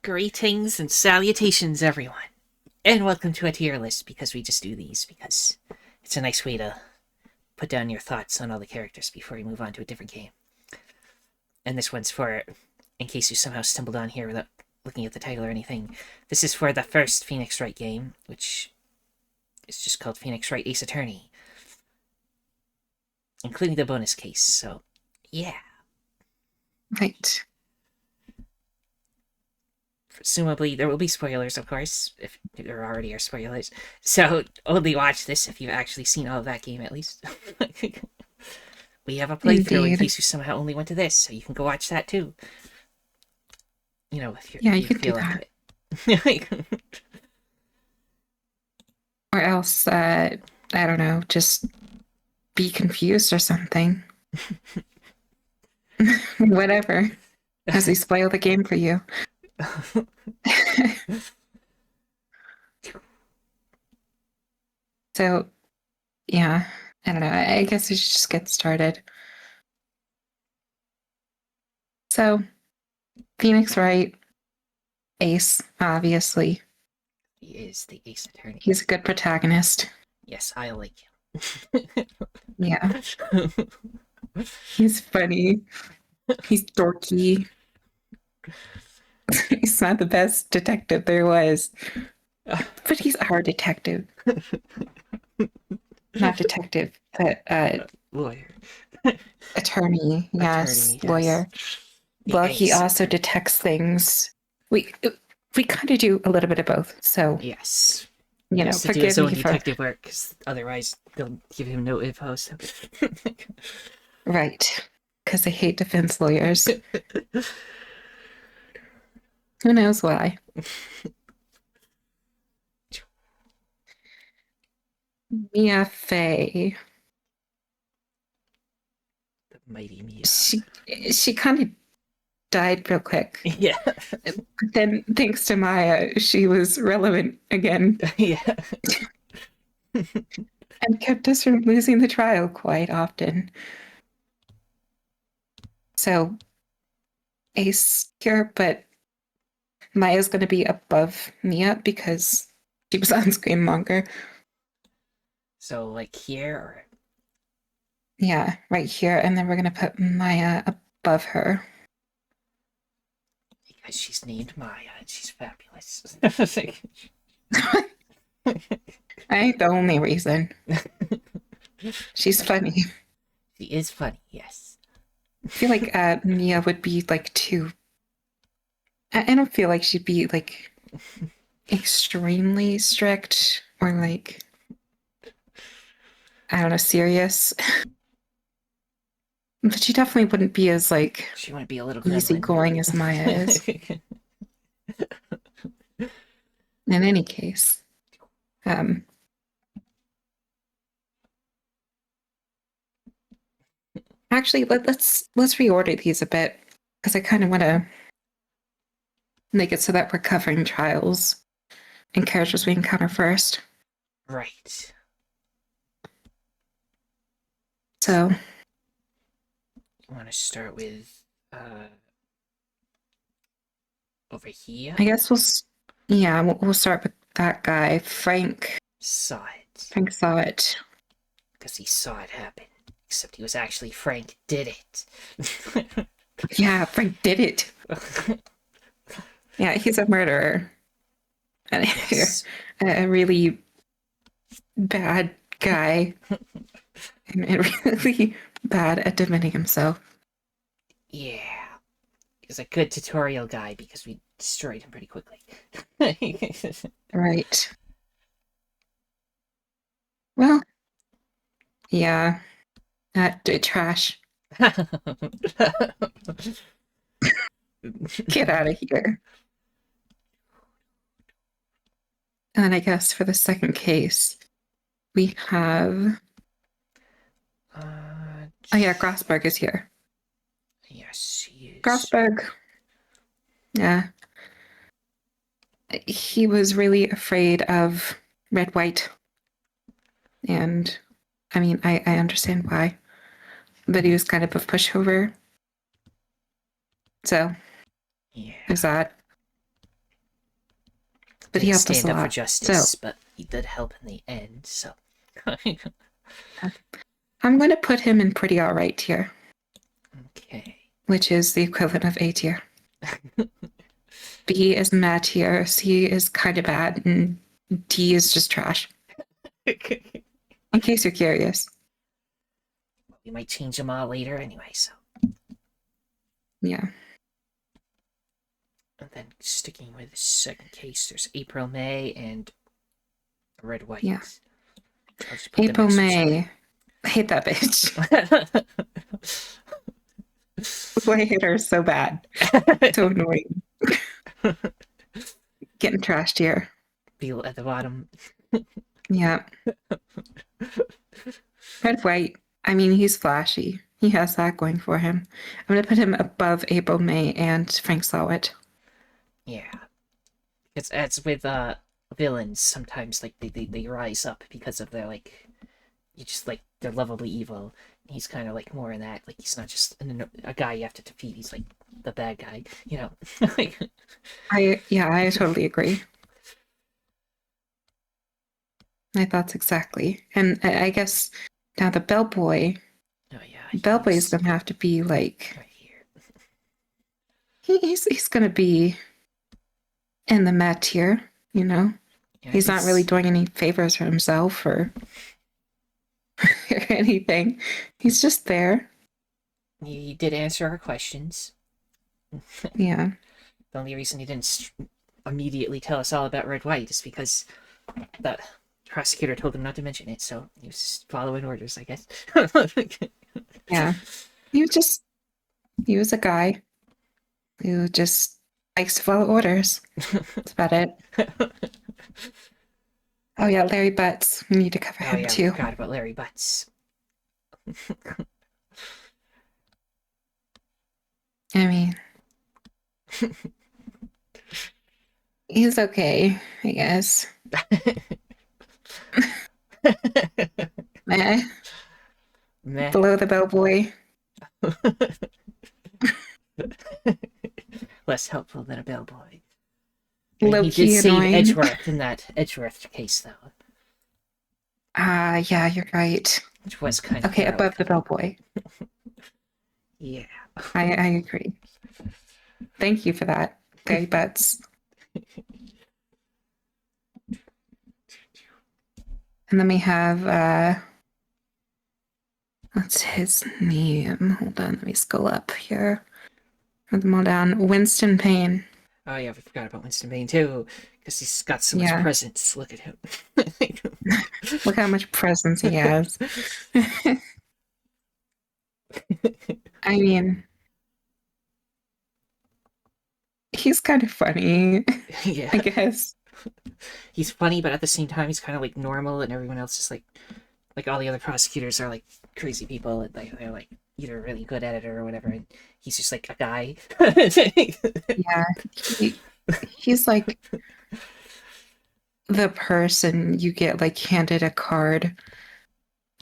Greetings and salutations, everyone, and welcome to a tier list, because we just do these because it's a nice way to put down your thoughts on all the characters before you move on to a different game. And this one's for, in case you somehow stumbled on here without looking at the title or anything, this is for the first Phoenix Wright game, which is just called Phoenix Wright Ace Attorney, including the bonus case, so yeah. Right. Presumably, there will be spoilers, of course, if there already are spoilers. So, only watch this if you've actually seen all of that game, at least. We have a playthrough in case you somehow only went to this, so you can go watch that too. You know, if you you could feel do like that. it. Or else, I don't know, just be confused or something. Whatever. As we spoil the game for you. So, yeah, I don't know. I guess we should just get started. So, Phoenix Wright, Ace, obviously. He is the Ace Attorney. He's a good protagonist. Yes, I like him. Yeah. He's funny. He's dorky. He's not the best detective there was. But he's our detective. Not detective, but lawyer. Attorney, yes, lawyer. Yes. Well, he also detects things. We kind of do a little bit of both, so yes, you know, to do his own detective work, because otherwise they'll give him no info. So. Right, because they hate defense lawyers. Who knows why? Mia Fey. The mighty Mia. She kind of died real quick. Yeah. But then, thanks to Maya, she was relevant again. Yeah. And kept us from losing the trial quite often. So, Ace here, but Maya's going to be above Mia because she was on screen longer. So, like here? Or... yeah, right here. And then we're going to put Maya above her. Because she's named Maya and she's fabulous. I ain't the only reason. She's funny. She is funny, yes. I feel like Mia would be like too... I don't feel like she'd be like extremely strict or like, I don't know, serious. But she definitely wouldn't be as like... she wouldn't be a little easygoing as Maya is. In any case. Actually, let's reorder these a bit, because I kind of want to make it so that we're covering trials and characters we encounter first. Right. So, you want to start with over here? I guess we'll start with that guy, Frank. Saw it. Frank saw it. Because he saw it happen. Except he was actually Frank did it. Yeah, Frank did it. Yeah, he's a murderer. And yes. A really bad guy. and really bad at defending himself. Yeah. He's a good tutorial guy because we destroyed him pretty quickly. Right. Well, yeah. Trash. Get out of here. And then I guess for the second case, we have... oh yeah, Grossberg is here. Yes, he is. Grossberg. Yeah. He was really afraid of Red White. And, I mean, I understand why. But he was kind of a pushover. So, yeah. There's that. but he didn't helped us stand a up for lot. So justice, but he did help in the end. So I'm going to put him in pretty all right tier, okay. which is the equivalent of A tier. B is meh tier, C is kind of bad, and D is just trash. In case you're curious. We might change them all later anyway. So Yeah. and then sticking with the second case, there's April, May, and Red, White. Yeah. I'll just put April, them May. I hate that bitch. I hate her so bad. So annoying. Getting trashed here. Be at the bottom. Yeah. Red, White. I mean, he's flashy. He has that going for him. I'm going to put him above April, May, and Frank Sawit. Yeah. It's as with villains, sometimes like they rise up because of their like you just like they're lovably evil. He's kind of like more in that, like he's not just a guy you have to defeat. He's like the bad guy, you know. Like, I totally agree. My thoughts exactly. And I guess now the bellboy, oh yeah, bellboy's gonna have to be like right here. he's gonna be in the meh tier, you know. Yeah, He's not really doing any favors for himself or or anything. He's just there. he did answer our questions. Yeah. The only reason he didn't immediately tell us all about Red White is because the prosecutor told him not to mention it, so he was just following orders, I guess. Yeah. He was a guy who just likes to follow orders. That's about it. Oh yeah, Larry Butts. We need to cover him yeah, too. I forgot about Larry Butts. I mean, he's okay, I guess. Meh. Meh. Below the bellboy. Less helpful than a bellboy. Low He did key save annoying. Edgeworth in that Edgeworth case, though. Yeah, you're right. Which was kind of Okay, heroic. above the bellboy. Yeah. I agree. Thank you for that, Larry Butts. And then we have what's his name? Hold on, let me scroll up here. Put them all down. Winston Payne. Oh yeah, we forgot about Winston Bain too, because he's got so much Yeah. presence. Look at him. Look how much presence he has. I mean, he's kind of funny, Yeah. I guess. He's funny, but at the same time, he's kind of like normal, and everyone else is like all the other prosecutors are like crazy people, and they're like either really good at it or whatever, and he's just like a guy. Yeah, he's like the person you get like handed a card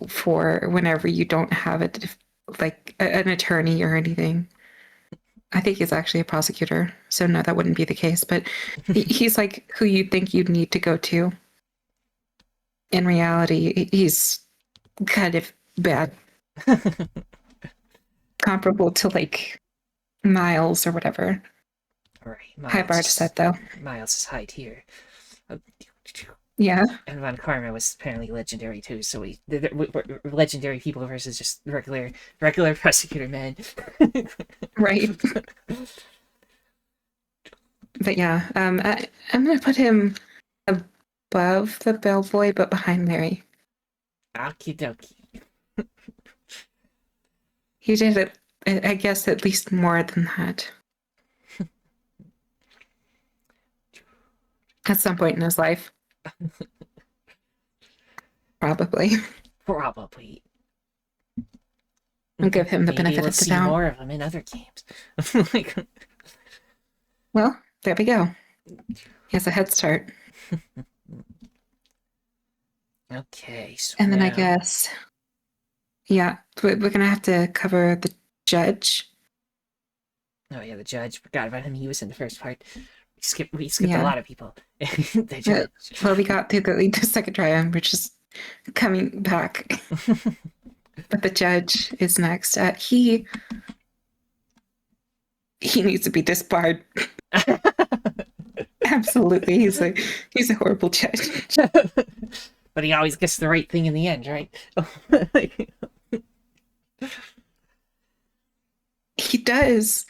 for whenever you don't have it, like an attorney or anything. I think he's actually a prosecutor, so no, that wouldn't be the case. But he's like who you think you'd need to go to. In reality, he's kind of bad, comparable to like Miles or whatever. Right, High bar to set though. Miles is high tier. Yeah. And Von Karma was apparently legendary too. So we're legendary people versus just regular prosecutor men. Right. But yeah, I'm gonna put him above the bellboy, but behind Larry. Okie dokie. He did it, I guess, at least more than that. At some point in his life. Probably. Probably. I'll give him the Maybe benefit we'll of the see doubt. more of him in other games. Like, well, there we go. He has a head start. okay, so and then now... I guess, yeah, we're gonna have to cover the judge. Oh yeah, the judge. Forgot about him. He was in the first part. We skipped a Yeah. lot of people. The judge. Well, we got through the second triad, which is coming back. But the judge is next. He needs to be disbarred. Absolutely, he's a horrible judge. But he always gets the right thing in the end, right? He does.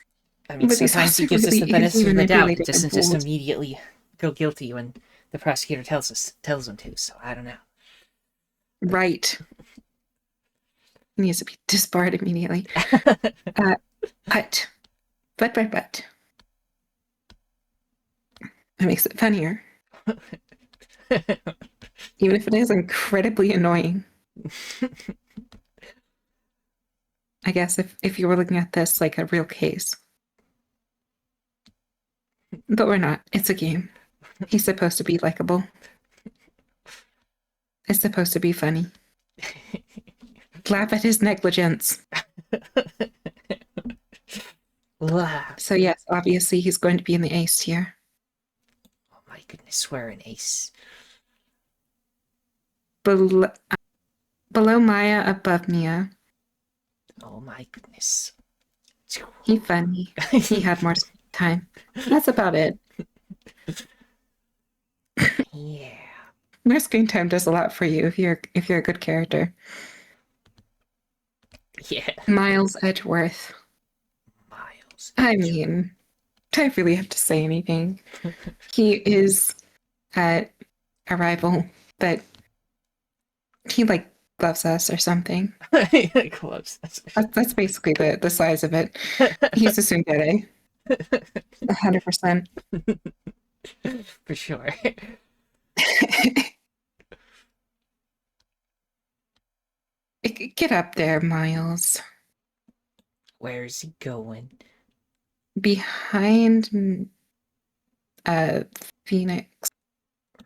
I mean, But he's sometimes he also gives us the really, benefit he's of the doubt. It manipulated and doesn't just bold. immediately go guilty when the prosecutor tells him to. So I don't know. Right. He needs to be disbarred immediately. But. It makes it funnier. Even if it is incredibly annoying. I guess if you were looking at this like a real case. But we're not. It's a game. He's supposed to be likable. It's supposed to be funny. Laugh at his negligence. Wow. So yes, obviously he's going to be in the ace tier. Oh my goodness, we're an ace. Below Maya, above Mia. Oh my goodness. He funny. He had more time. That's about it. Yeah. More screen time does a lot for you if you're a good character. Yeah. Miles Edgeworth. Miles. I mean, do I really have to say anything? He is at a rival, but he like loves us or something. Close. That's basically the size of it. He's a tsundere. 100%. For sure. Get up there, Miles. Where is he going? Behind Phoenix.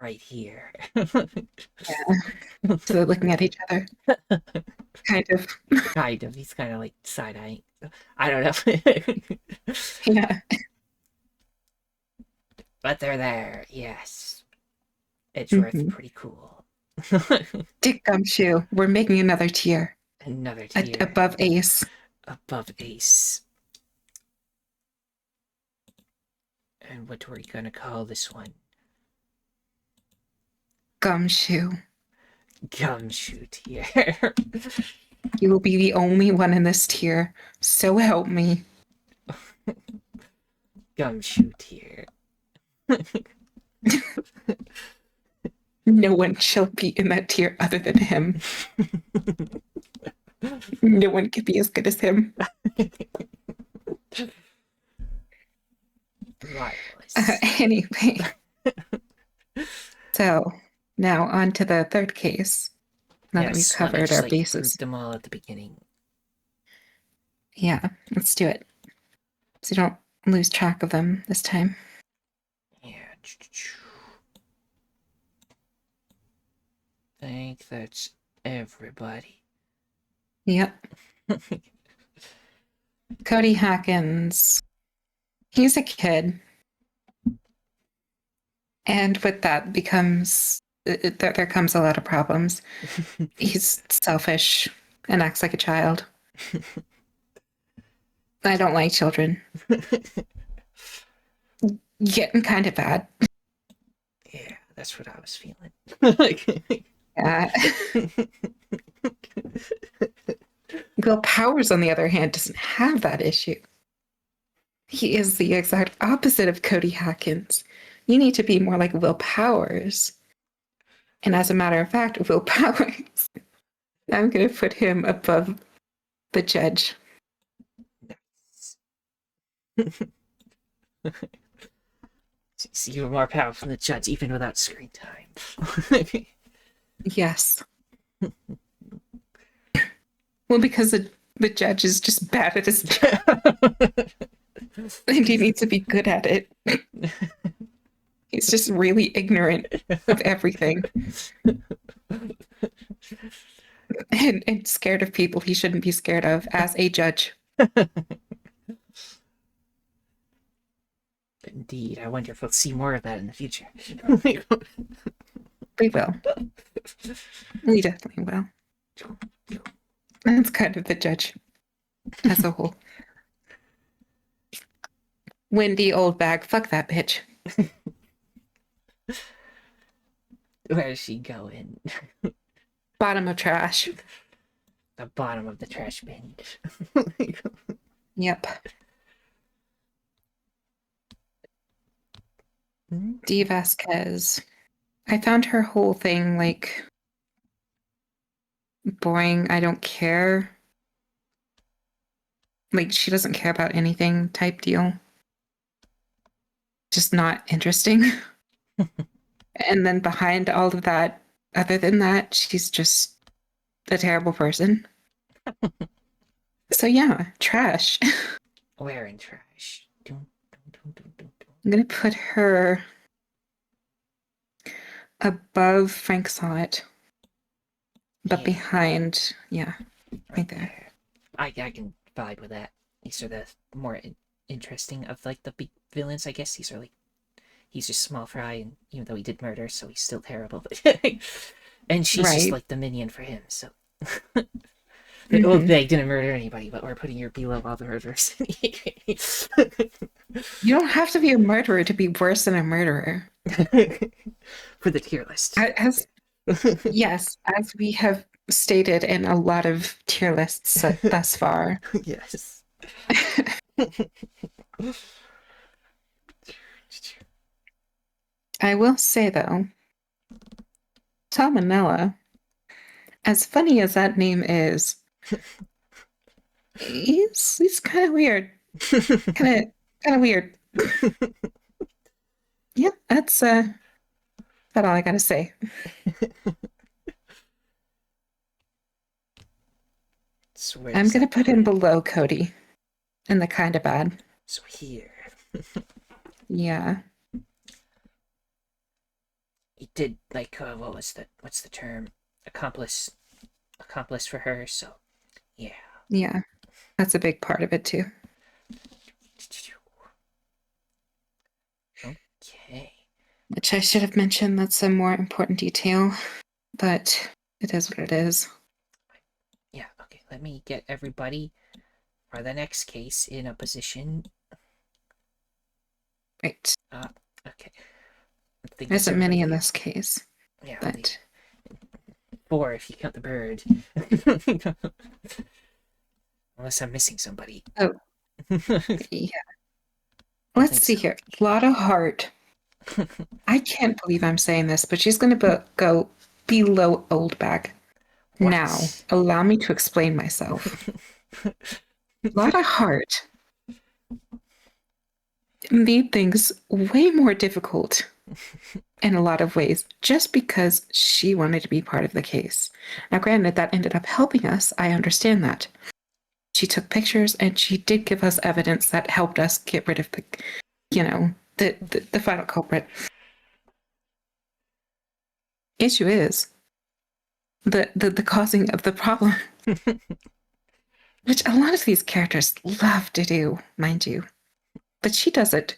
Right here. Yeah. So they're looking at each other. Kind of. Kind of. He's kind of like side-eyeing. I don't know. Yeah. But they're there. Yes. Edgeworth, pretty cool. Dick Gumshoe. We're making another tier. Another tier. Above Ace. Above Ace. And what were we gonna call this one? Gumshoe. Gumshoe tier. You will be the only one in this tier. So help me. Gumshoe tier. No one shall be in that tier other than him. No one can be as good as him. Anyway. So now on to the third case. Now that we've covered our bases. Group them all at the beginning. Yeah, let's do it. So you don't lose track of them this time. Yeah. I think that's everybody. Yep. Cody Hawkins. He's a kid. And with that there comes a lot of problems. He's selfish and acts like a child. I don't like children. Getting kind of bad. Yeah, that's what I was feeling. Yeah. Will Powers, on the other hand, doesn't have that issue. He is the exact opposite of Cody Hawkins. You need to be more like Will Powers. And as a matter of fact, Will Powers, I'm going to put him above the judge. So you're more powerful than the judge, even without screen time. Yes. Well, because the judge is just bad at his job. And he needs to be good at it. He's just really ignorant of everything. And scared of people he shouldn't be scared of as a judge. Indeed. I wonder if we'll see more of that in the future. We will. We definitely will. That's kind of the judge as a whole. Windy old bag. Fuck that bitch. Where is she going? Bottom of trash. The bottom of the trash bin. Yep. D. Vasquez. I found her whole thing like boring. I don't care. Like she doesn't care about anything type deal. Just not interesting. And then behind all of that, other than that, she's just a terrible person. So yeah, trash. Where in trash? I'm gonna put her above Frank Sonnett, but Yeah. behind, yeah, right there. I can vibe with that. These are the more interesting of like the big villains, I guess. These are like he's just small fry, and even though he did murder, so he's still terrible. And she's just Right. like the minion for him. So the old bag didn't murder anybody, but we're putting her below all the murderers. You don't have to be a murderer to be worse than a murderer. For the tier list. Yes, as we have stated in a lot of tier lists thus far. Yes. I will say though, Salmonella, as funny as that name is, he's kind of weird. Kind of weird. Yeah, that's about all I gotta say. I'm gonna put him below Cody in the kind of bad. So here. Yeah. He did like what's the term? Accomplice for her, so yeah. Yeah. That's a big part of it too. Okay. Which I should have mentioned, that's a more important detail, but it is what it is. Yeah, okay. Let me get everybody for the next case in a position. Right. Okay. There isn't many in this case. Yeah, but 4 if you count the bird. Unless I'm missing somebody. Oh. Yeah. Let's see here. Lotta Hart. I can't believe I'm saying this, but she's going to go below Old Bag. What? Now, allow me to explain myself. Lotta Hart made things way more difficult in a lot of ways just because she wanted to be part of the case. Now, granted, that ended up helping us. I understand that. She took pictures and she did give us evidence that helped us get rid of the final culprit. Issue is the causing of the problem, which a lot of these characters love to do, mind you, but she does it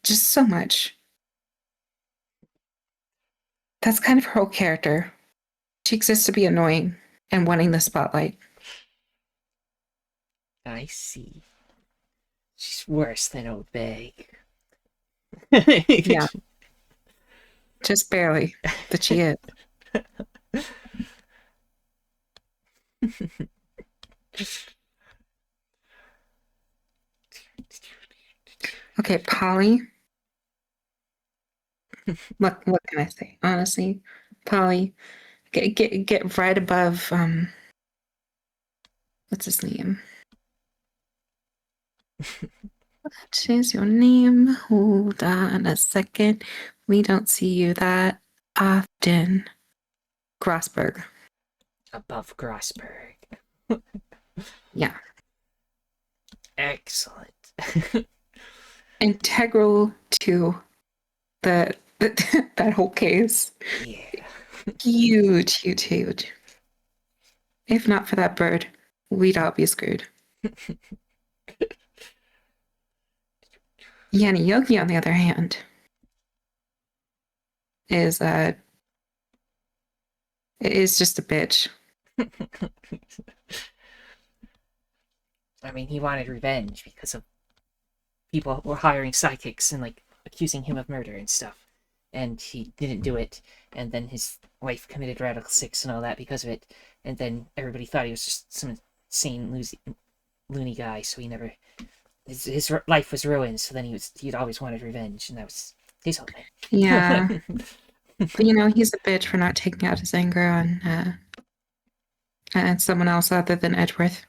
just so much. That's kind of her whole character. She exists to be annoying and wanting the spotlight. I see. She's worse than Old Bag. Yeah. Just barely, but she is. Okay, Polly. What can I say? Honestly, Polly, get right above what's his name? What is your name? Hold on a second. We don't see you that often. Grossberg. Above Grossberg. Yeah. Excellent. Integral to that whole case. Yeah. Huge. If not for that bird, we'd all be screwed. Yanni Yogi, on the other hand, is just a bitch. I mean, he wanted revenge because of people were hiring sidekicks and like accusing him of murder and stuff, and he didn't do it. And then his wife committed Radical Six and all that because of it. And then everybody thought he was just some insane loony guy. So he never his life was ruined. So then he'd always wanted revenge, and that was his whole thing. Yeah. But he's a bitch for not taking out his anger on someone else other than Edgeworth.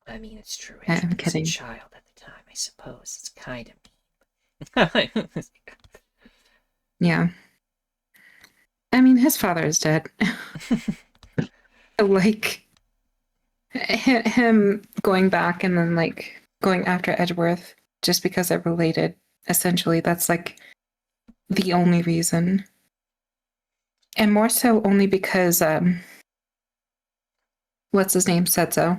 I mean, it's true. I'm Edgeworth was a kidding. child at the time, I suppose. It's kind of mean. Yeah. I mean, his father is dead. Like, him going back and then, like, going after Edgeworth just because they're related, essentially, that's, like, the only reason. And more so only because, what's his name said so.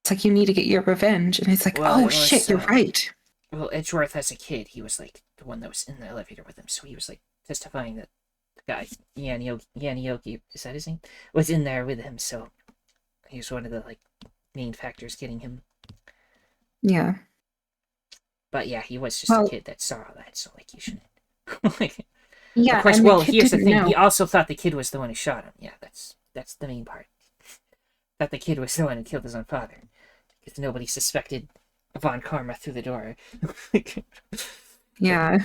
It's like, you need to get your revenge. And it's like, Well, oh, shit, you're right. Well, Edgeworth, as a kid, he was like the one that was in the elevator with him, so he was like testifying that the guy Yanioki, is that his name, was in there with him. So he was one of the like main factors getting him. Yeah. But yeah, he was just a kid that saw all that, so like you shouldn't. Like, yeah. Of course. Well, here's the thing: he also thought the kid was the one who shot him. Yeah, that's the main part. That the kid was the one who killed his own father, because nobody suspected Von Karma through the door. Yeah.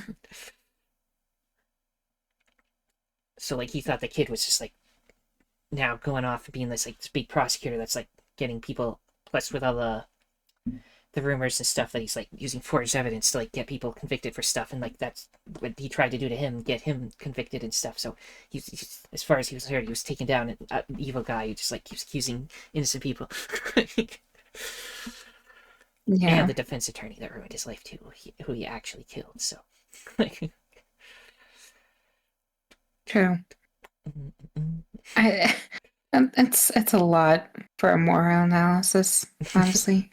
So like he thought the kid was just like now going off and being this like this big prosecutor that's like getting people, plus with all the rumors and stuff that he's like using forged evidence to like get people convicted for stuff, and like that's what he tried to do to him, get him convicted and stuff. So he's as far as he was heard, he was taking down an evil guy who just like keeps accusing innocent people. Yeah. And the defense attorney that ruined his life too, who he actually killed. So True. It's a lot for a moral analysis, honestly.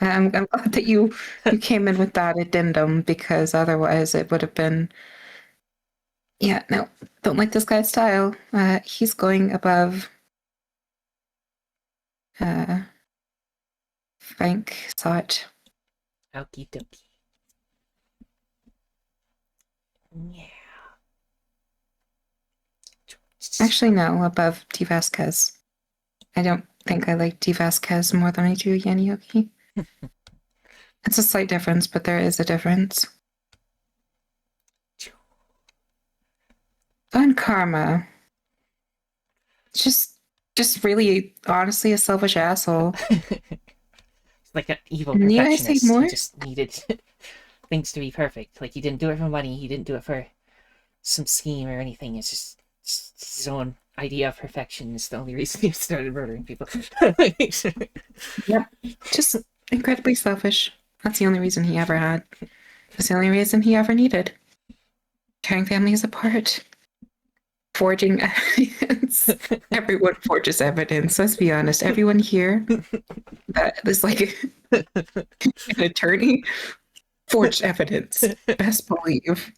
I'm glad that you came in with that addendum, because otherwise it would have been, yeah, no, don't like this guy's style. He's going above Frank Sott. Okie dokie. Yeah. Actually, no, above D. Vasquez. I don't think I like D. Vasquez more than I do Yanioki. It's a slight difference, but there is a difference. Von Karma. Just really, honestly, a selfish asshole. Like an evil Need I perfectionist. say more? He just needed things to be perfect. Like he didn't do it for money. He didn't do it for some scheme or anything. It's just his own idea of perfection is the only reason he started murdering people. Yep. Just incredibly selfish. That's the only reason he ever had. That's the only reason he ever needed. Tearing families apart. Forging evidence. Everyone forges evidence. Let's be honest. Everyone here that is like an attorney forged evidence. Best believe.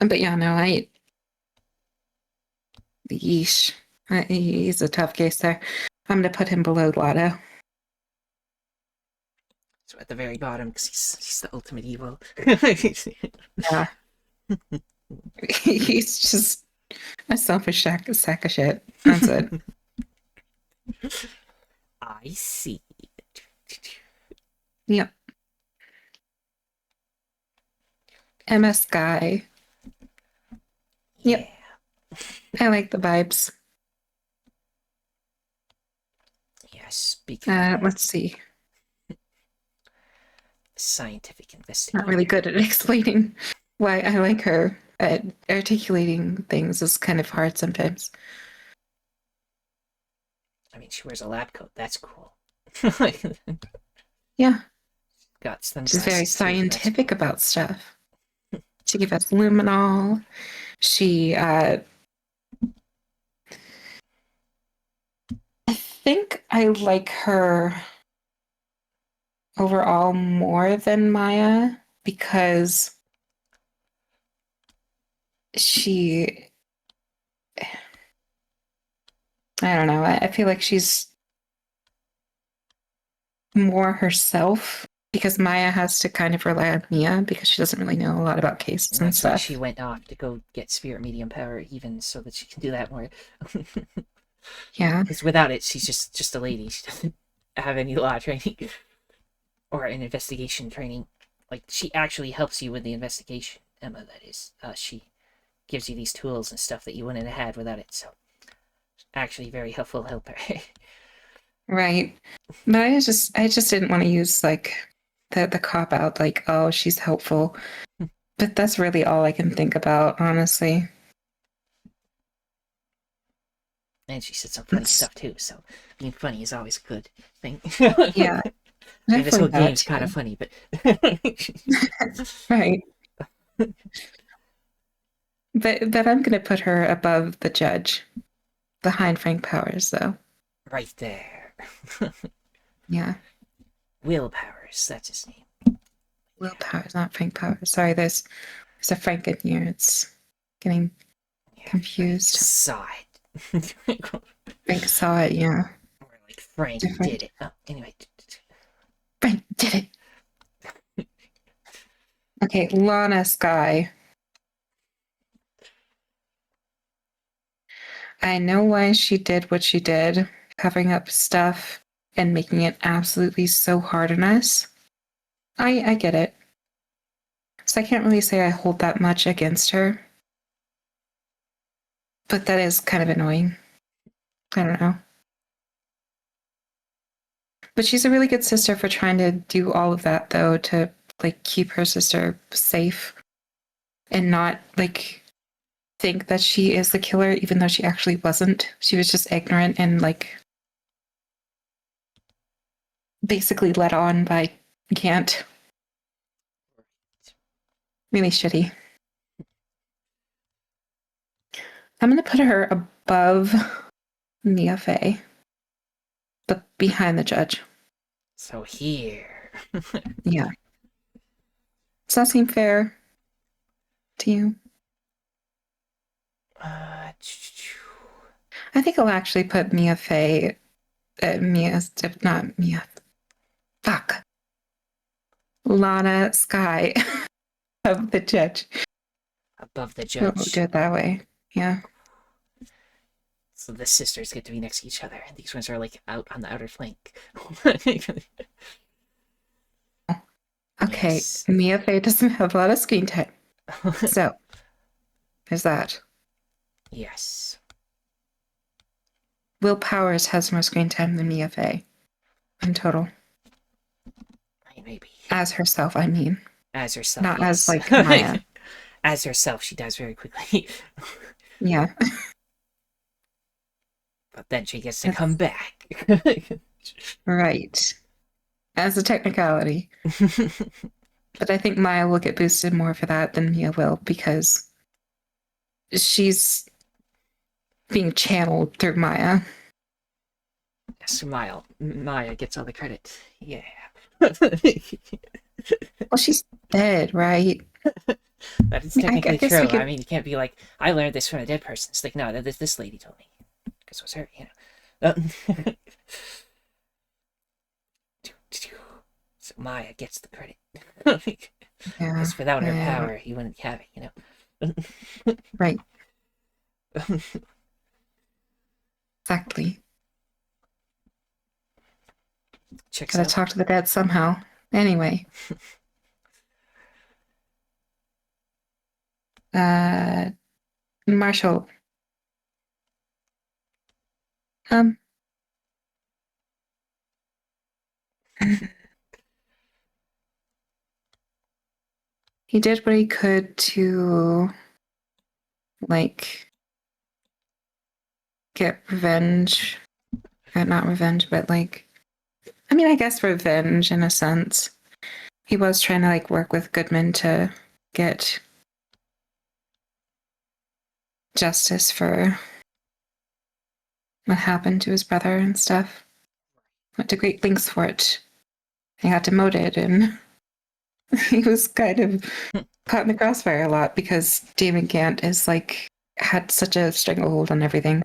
But yeah, no, yeesh. He's a tough case there. I'm going to put him below Lotto. So at the very bottom, because he's the ultimate evil. Yeah. He's just a selfish sack of shit. That's it. I see. Yep. MS Guy. Yep. Yeah. I like the vibes. Yes. Let's see. Scientific investigator. Not really good at explaining why I like her. Articulating things is kind of hard sometimes. I mean, she wears a lab coat. That's cool. Yeah. Got some. She's very scientific about stuff. She gave us luminol. She think I like her overall more than Maya because she, I don't know, I feel like she's more herself because Maya has to kind of rely on Mia because she doesn't really know a lot about cases And and that's why she stuff. went off to go get spirit medium power, even so that she can do that more. Yeah, Because without it, she's just a lady. She doesn't have any law training or an investigation training. Like, she actually helps you with the investigation, Emma, that is. She gives you these tools and stuff that you wouldn't have had without it, so actually very helpful helper. right. But I just didn't want to use like the cop out, like, oh, she's helpful. But that's really all I can think about, honestly. And she said some funny That's stuff too, so being funny is always a good thing. yeah, I mean, this whole definitely that game's kind of too. funny, but Right. But I'm gonna put her above the judge, behind Frank Powers, though. right there. Yeah. Will Powers, that's his name. Will Powers, not Frank Powers. Sorry, there's a Frank in here. It's getting Yeah, Frank confused. saw it. Frank saw it, yeah. Or like Frank did Different. it. Oh, anyway. Frank did it. Okay, Lana Sky. I know why she did what she did, covering up stuff and making it absolutely so hard on us. I get it. So I can't really say I hold that much against her. But that is kind of annoying. I don't know. But she's a really good sister for trying to do all of that, though, to like keep her sister safe and not like think that she is the killer, even though she actually wasn't. She was just ignorant and like basically led on by Gant. Really shitty. I'm gonna put her above Mia Fey, but behind the judge. So here. Yeah. Does that seem fair to you? Uh, I think I'll actually put Mia Fey, not Mia, fuck, Lana Sky of the judge. above the We'll do judge. it that way. Yeah. So the sisters get to be next to each other, and these ones are like out on the outer flank. Okay. Yes. Mia Fey doesn't have a lot of screen time. So there's that. Yes. Will Powers has more screen time than Mia Fey in total. Maybe. As herself, I mean. As herself, Not as yes. like Maya. As herself, she dies very quickly. Yeah. But then she gets to come That's back. right. As a technicality. But I think Maya will get boosted more for that than Mia will because she's being channeled through Maya. Smile. Maya gets all the credit. Yeah. Well, she's dead, right? That is I technically guess we true. I could. mean, you can't be like, I learned this from a dead person. It's like, no, this lady told me. Because it was her, you know. So Maya gets the credit. Yeah. Because without her Yeah. power, you wouldn't have it, you know. Right. Exactly. Checks Gotta out. talk to the dead somehow. Anyway. Uh, Marshall. Um, he did what he could to, like, get revenge. Not revenge, but like, I mean, I guess revenge in a sense. He was trying to like work with Goodman to get justice for what happened to his brother and stuff. Went to great lengths for it. He got demoted, and he was kind of caught in the crossfire a lot because David Gant is like had such a stranglehold on everything.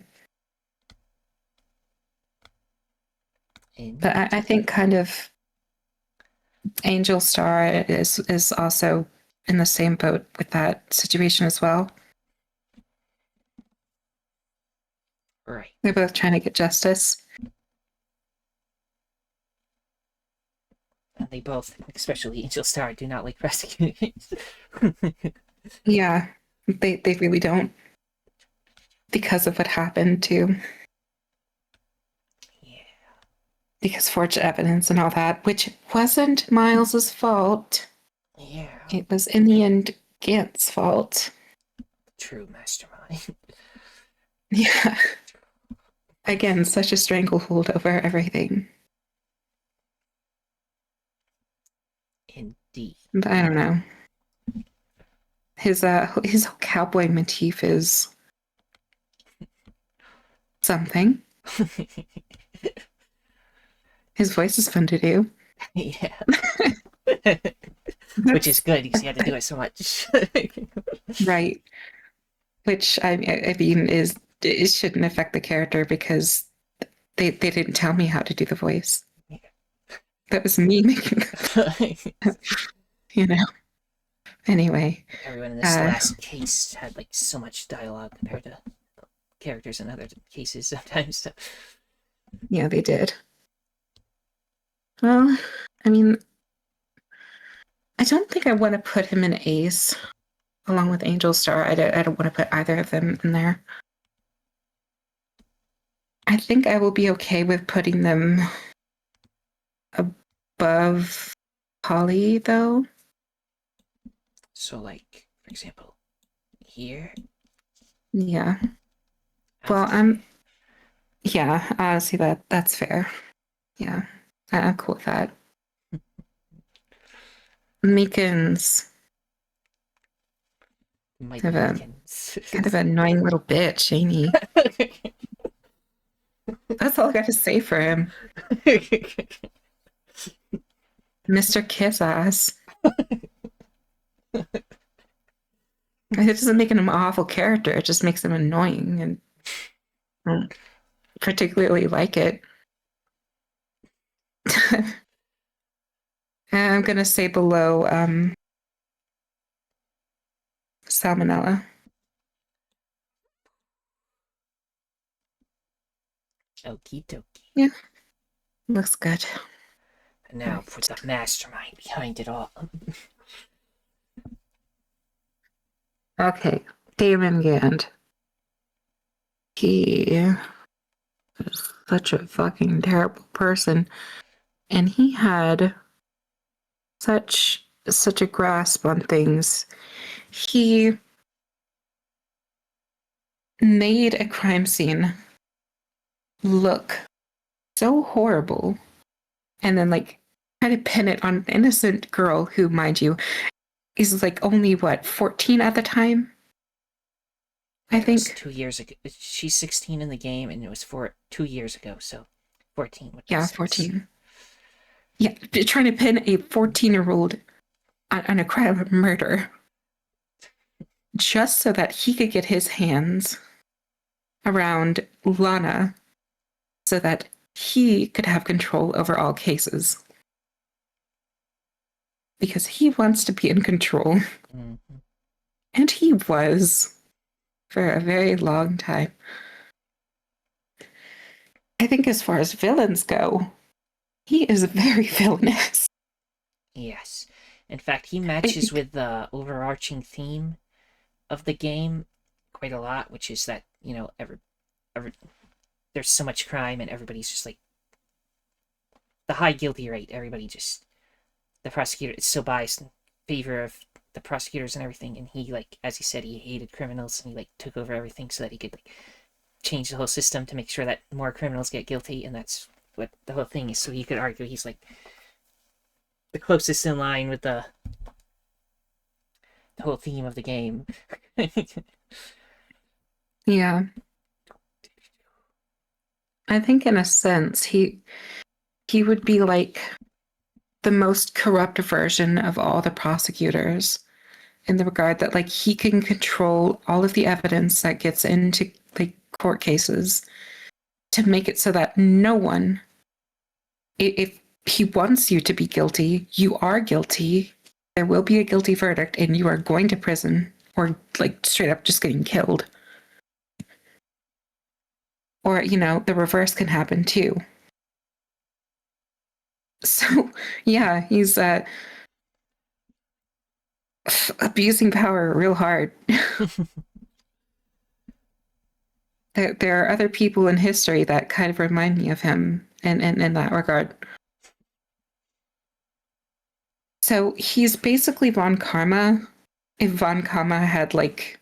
But I think kind of Angel Star is also in the same boat with that situation as well. Right. They're both trying to get justice. And they both, especially Angel Star, do not like prosecutors. Yeah, they really don't because of what happened too. Yeah. Because forged evidence and all that, which wasn't Miles's fault. Yeah. It was in the end Gant's fault. True mastermind. Yeah. Again, such a stranglehold over everything. Indeed. But I don't know. His whole cowboy motif is something. His voice is fun to do. Yeah. Which is good because he had to do it so much. Right. Which I mean is it shouldn't affect the character because they didn't tell me how to do the voice. Yeah. That was me making the, you know. Anyway. Everyone in this last case had like so much dialogue compared to characters in other cases sometimes. So. Yeah, they did. Well, I mean, I don't think I want to put him in Ace along with Angel Star. I don't want to put either of them in there. I think I will be okay with putting them above Polly, though. So, like, for example, here. Yeah. Okay. Well, yeah, honestly, that's fair. Yeah, I'm cool with that. Meekins. Mighty Kind of a Meekins. kind of an annoying little bitch, ain't he? That's all I got to say for him. Mr. Kiss Ass. It doesn't make him an awful character. It just makes him annoying, and I don't particularly like it. I'm gonna say below Salmonella. Okie dokie. Yeah, looks good. And now for the mastermind behind it all. Okay, Damon Gand. He is such a fucking terrible person, and he had such a grasp on things. He made a crime scene look so horrible, and then like kind of pin it on an innocent girl who, mind you, is like only what 14 at the time. I It was think 2 years ago. She's 16 in the game, and it was 2 years ago, so 14 would be yeah, 6. 14. Yeah, trying to pin a 14-year-old on a crime of murder just so that he could get his hands around Lana so that he could have control over all cases. Because he wants to be in control. Mm-hmm. And he was for a very long time. I think as far as villains go, he is very villainous. Yes. In fact, he matches with the overarching theme of the game quite a lot, which is that, there's so much crime and everybody's just like the high guilty rate. Everybody just the prosecutor is so biased in favor of the prosecutors and everything, and he like as he said he hated criminals and he like took over everything so that he could like change the whole system to make sure that more criminals get guilty, and that's what the whole thing is. So you could argue he's like the closest in line with the whole theme of the game. Yeah. I think in a sense he would be like the most corrupt version of all the prosecutors in the regard that like he can control all of the evidence that gets into like court cases to make it so that no one, if he wants you to be guilty, you are guilty. There will be a guilty verdict and you are going to prison or like straight up just getting killed. Or, the reverse can happen too. So, yeah, he's abusing power real hard. There are other people in history that kind of remind me of him in that regard. So he's basically Von Karma if Von Karma had like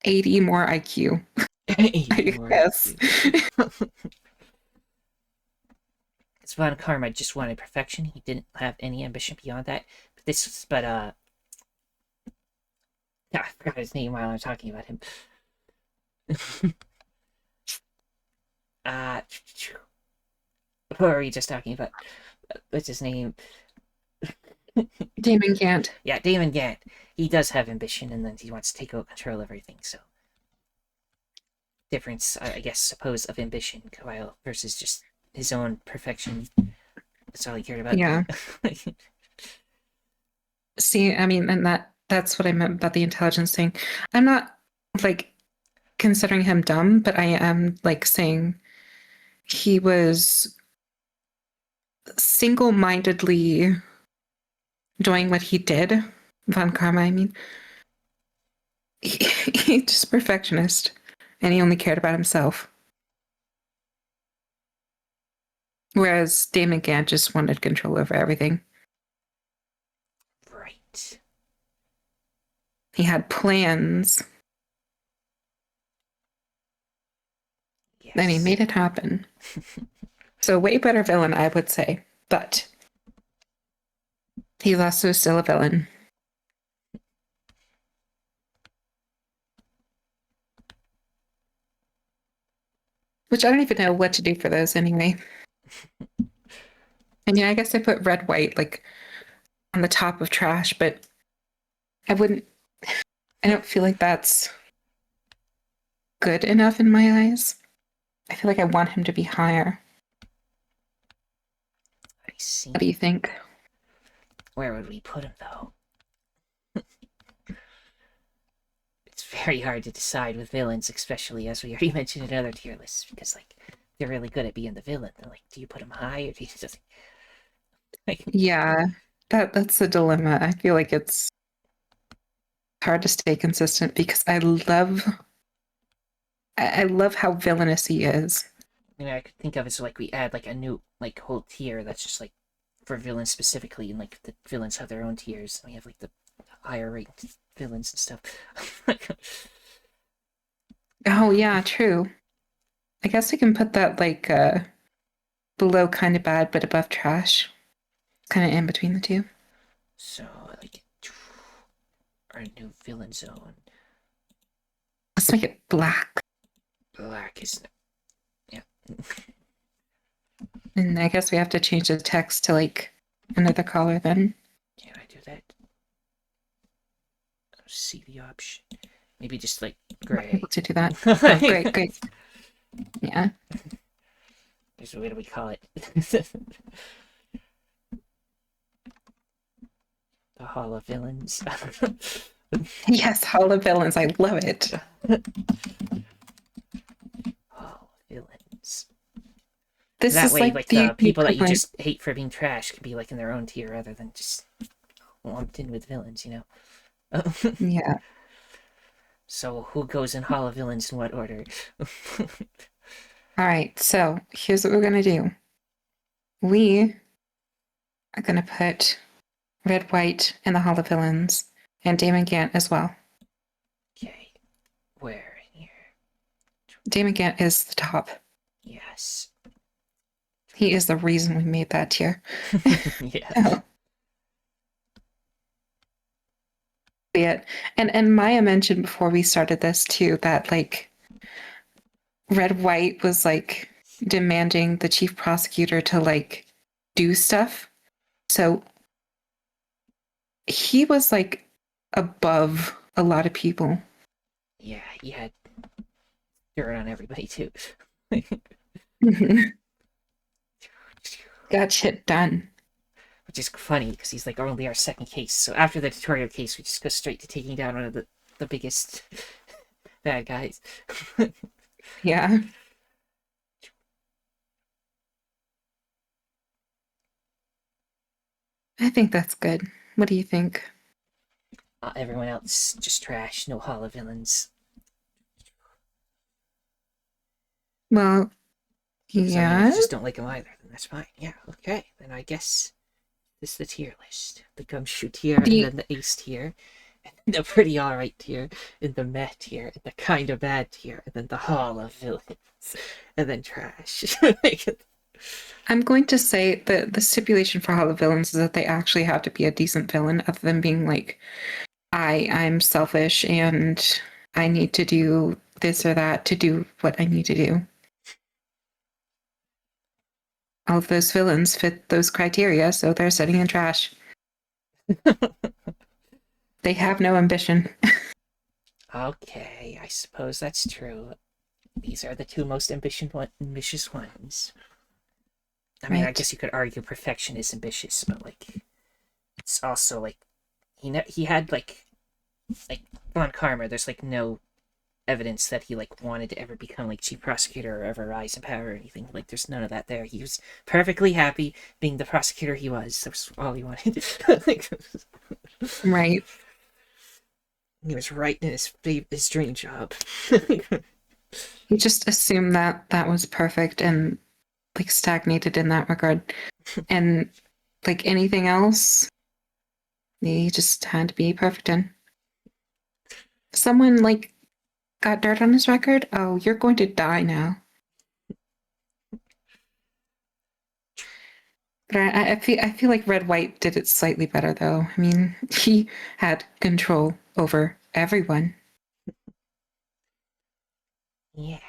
80 more IQ, 80 I more guess. IQ. Because Von Karma just wanted perfection. He didn't have any ambition beyond that. Yeah, I forgot his name while I'm talking about him. uh, what were we just talking about? What's his name? Damon Gant. Yeah, Damon Gant. He does have ambition, and then he wants to take out control of everything. So, difference, I guess, suppose, of ambition, while versus just his own perfection. That's all he cared about. Yeah. See, I mean, and that's what I meant about the intelligence thing. I'm not like considering him dumb, but I am like saying he was single-mindedly doing what he did. Von Karma, I mean. He's just perfectionist and he only cared about himself. Whereas Damon Gant just wanted control over everything. Right. He had plans. Yes. And he made it happen. So way better villain, I would say. But he's also still a villain. Which I don't even know what to do for those anyway. And yeah, I guess I put red, white like on the top of trash, but I don't feel like that's good enough in my eyes. I feel like I want him to be higher. I see. What do you think? Where would we put him, though? It's very hard to decide with villains, especially as we already mentioned in other tier lists, because like they're really good at being the villain. They're like, do you put him high or do you just like? Yeah, that's the dilemma. I feel like it's hard to stay consistent because I love how villainous he is. I could think of it as like we add like a new like whole tier that's just like for villains specifically, and like the villains have their own tiers. We have like the higher ranked villains and stuff. Oh yeah, true. I guess we can put that like below kind of bad but above trash. Kind of in between the two. So like our new villain zone. Let's make it black. Black is yeah. And I guess we have to change the text to like another color then. Can I do that? See the option. Maybe just like gray. Able to do that. Oh, great. Yeah. What do we call it? The Hall of Villains. Yes, Hall of Villains. I love it. Hall of Villains. This That is way, like the the people that you equivalent. just hate for being trash can be like in their own tier rather than just lumped in with villains, you know? Yeah. So who goes in Hall of Villains in what order? All right. So here's what we're gonna do. We are gonna put Red White in the Hall of Villains and Damon Gant as well. Okay. Where in here? Damon Gant is the top. Yes. He is the reason we made that tier. Yeah. Oh. Yeah. And Maya mentioned before we started this too that like Red White was like demanding the chief prosecutor to like do stuff. So he was like above a lot of people. Yeah, he had dirt on everybody too. Got shit done. Which is funny because he's like only our second case. So after the tutorial case, we just go straight to taking down one of the biggest bad guys. Yeah. I think that's good. What do you think? Everyone else just trash. No Hall of Villains. Well, So I mean, if yeah. you just don't like him either, then that's fine. Yeah, okay. Then I guess this is the tier list: the gumshoe tier, Do and you, then the ace tier, and the pretty alright tier, and the meh tier, and the kinda bad tier, and then the Hall of Villains, and then trash. I'm going to say that the stipulation for Hall of Villains is that they actually have to be a decent villain, other than being like, I'm selfish and I need to do this or that to do what I need to do. All of those villains fit those criteria, so they're sitting in trash. They have no ambition. Okay, I suppose that's true. These are the two most ambitious ones. I mean, I Right. guess you could argue perfection is ambitious, but like, it's also like he had like Von Karma. There's like no evidence that he like wanted to ever become like chief prosecutor or ever rise in power or anything. Like, there's none of that there. He was perfectly happy being the prosecutor he was. That's all he wanted. Like, Right. he was right in his dream job. He just assumed that that was perfect and like stagnated in that regard. And like anything else, he just had to be perfect in. Someone like got dirt on his record. Oh, you're going to die now. But I feel like Red White did it slightly better though. I mean, he had control over everyone. Yeah.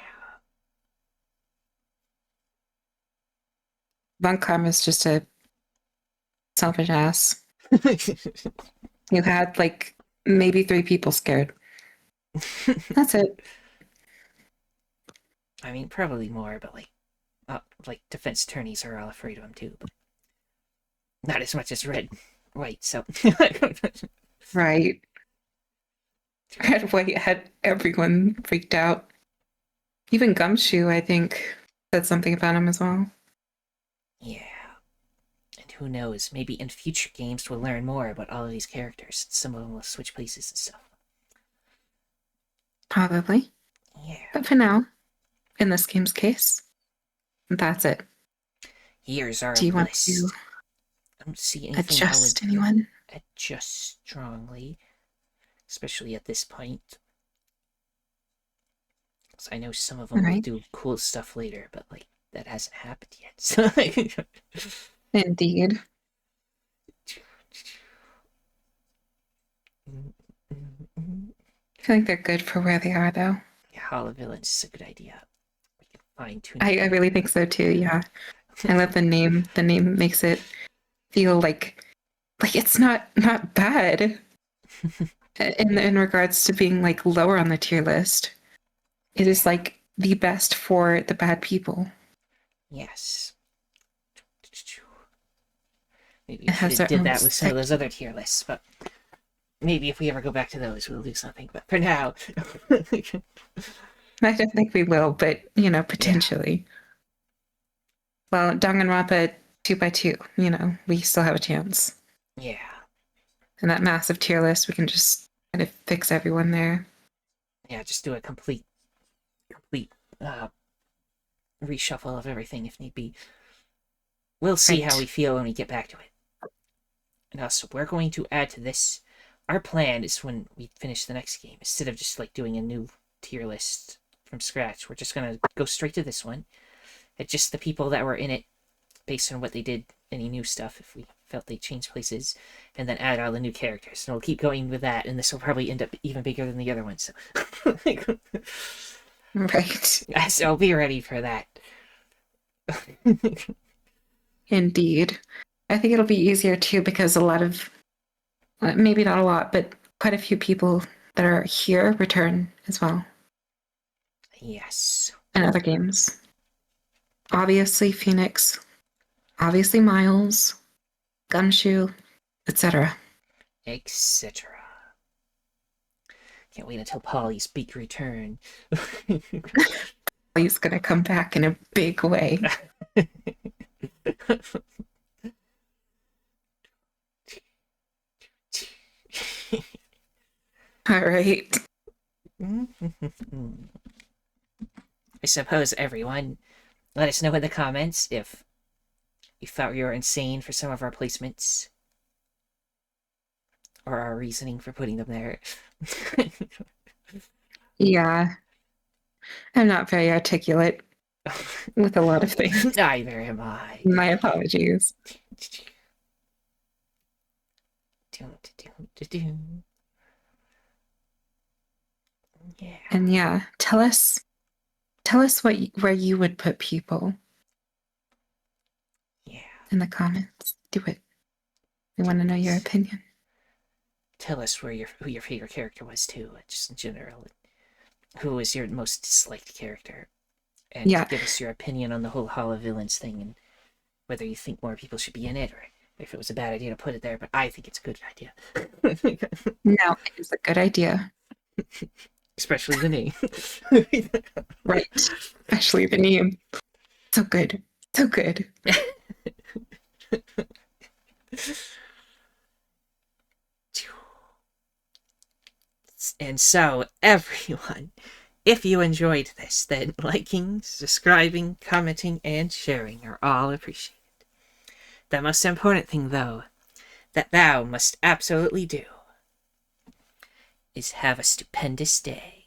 Von Karma's just a selfish ass. You had like maybe 3 people scared. That's it. I mean, probably more, but like defense attorneys are all afraid of him too, but not as much as Red White. So Right. Red White had everyone freaked out. Even Gumshoe, I think, said something about him as well. yeah. And who knows? Maybe in future games we'll learn more about all of these characters. Some of them will switch places and stuff. Probably. Yeah. But for now, in this game's case, that's it. Here's our Do you want to list. I don't see anything I would adjust anyone? adjust strongly, especially at this point. Because I know some of All them will right. do cool stuff later, but like that hasn't happened yet. So Indeed. I feel like they're good for where they are, though. Yeah, Hall of Villains is a good idea. We can fine tune I it really think so too. Yeah. I love the name. The name makes it feel like it's not bad in regards to being like lower on the tier list. It is like the best for the bad people. Yes. Maybe It we should has have their did own that with some of stick. those other tier lists, but maybe if we ever go back to those, we'll do something. But for now, I don't think we will, but yeah, potentially. Well, Danganronpa 2x2, we still have a chance. yeah, And that massive tier list, we can just kind of fix everyone there. yeah. Just do a complete uh, reshuffle of everything if need be. We'll see how we Right. feel when we get back to it. Now, so we're going to add to this. Our plan is when we finish the next game, instead of just like doing a new tier list from scratch, we're just gonna go straight to this one. It's just the people that were in it based on what they did, any new stuff, if we felt they changed places, and then add all the new characters. And we'll keep going with that, and this will probably end up even bigger than the other one. So, Right. So be ready for that. Indeed. I think it'll be easier too because a lot of, maybe not a lot, but quite a few people that are here return as well Yes. in other games. Obviously, Phoenix, obviously, Miles, Gumshoe, etc. Etc. Can't wait until Polly's big return. He's going to come back in a big way. All right. I suppose everyone, let us know in the comments if you thought we were insane for some of our placements or our reasoning for putting them there. Yeah. I'm not very articulate with a lot of things. Neither am I. My apologies. Yeah. And yeah, tell us where you would put people Yeah. in the comments. Do it. We want to know your opinion. Tell us who your favorite character was too, just in general. Who was your most disliked character? And Yeah. give us your opinion on the whole Hall of Villains thing and whether you think more people should be in it or if it was a bad idea to put it there, but I think it's a good idea. No, it is a good idea. Especially the name. Right. Especially the name. So good. So good. And so, everyone, if you enjoyed this, then liking, subscribing, commenting, and sharing are all appreciated. The most important thing, though, that thou must absolutely do is have a stupendous day.